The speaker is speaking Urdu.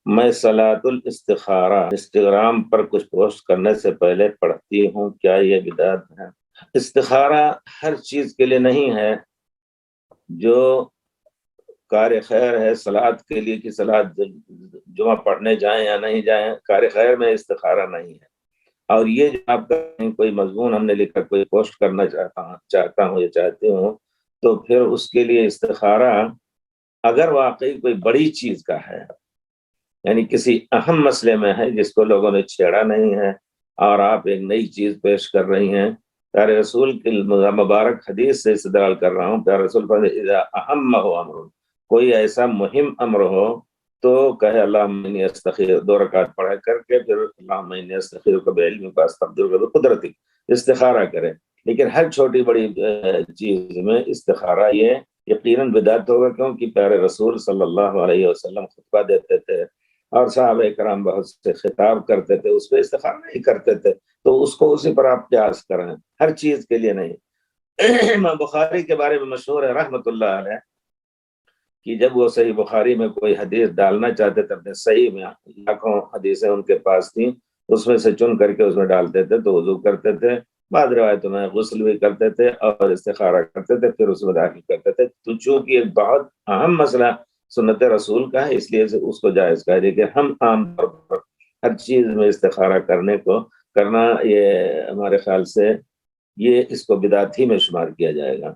میں صلاۃ الاستخارہ انسٹاگرام پر کچھ پوسٹ کرنے سے پہلے پڑھتی ہوں، کیا یہ بدعت ہے؟ استخارہ ہر چیز کے لیے نہیں ہے۔ جو کار خیر ہے صلاۃ کے لیے کہ صلاۃ جمعہ پڑھنے جائیں یا نہیں جائیں، کار خیر میں استخارہ نہیں ہے۔ اور یہ جو آپ کا کوئی مضمون ہم نے لکھا، کوئی پوسٹ کرنا چاہتا ہوں یا چاہتی ہوں، تو پھر اس کے لیے استخارہ اگر واقعی کوئی بڑی چیز کا ہے، یعنی کسی اہم مسئلے میں ہے جس کو لوگوں نے چھیڑا نہیں ہے اور آپ ایک نئی چیز پیش کر رہی ہیں، پیارے رسول کی مبارک حدیث سے استدلال کر رہا ہوں۔ پیارے رسول فرماتے ہیں اذا اہم ہو امر، کوئی ایسا مہم امر ہو تو کہے اللہم انی استخیر، 2 رکعت پڑھا کر کے پھر اللہم انی استخیرک بعلمک واستقدرک بقدرتک، استخارہ کرے۔ لیکن ہر چھوٹی بڑی چیز میں استخارہ یہ یقیناً بدعت ہوگا، کیونکہ پیارے رسول صلی اللہ علیہ وسلم خطبہ دیتے تھے اور صحابہ کرام بہت سے خطاب کرتے تھے، اس پہ استخارہ نہیں کرتے تھے، تو اس کو اسی پر آپ قیاس کریں، ہر چیز کے لیے نہیں۔ امام بخاری کے بارے میں مشہور ہے رحمۃ اللہ علیہ کہ جب وہ صحیح بخاری میں کوئی حدیث ڈالنا چاہتے تھے، اپنے صحیح میں لاکھوں حدیثیں ان کے پاس تھیں، اس میں سے چن کر کے اس میں ڈالتے تھے تو وضو کرتے تھے، بعض روایتوں میں غسل بھی کرتے تھے اور استخارہ کرتے تھے، پھر اس میں داخل کرتے تھے۔ تو چونکہ ایک بہت اہم مسئلہ سنت رسول کا ہے، اس لیے اس کو جائز کہہ دے کہ ہم عام طور پر ہر چیز میں استخارہ کرنا یہ ہمارے خیال سے یہ اس کو بدعت ہی میں شمار کیا جائے گا۔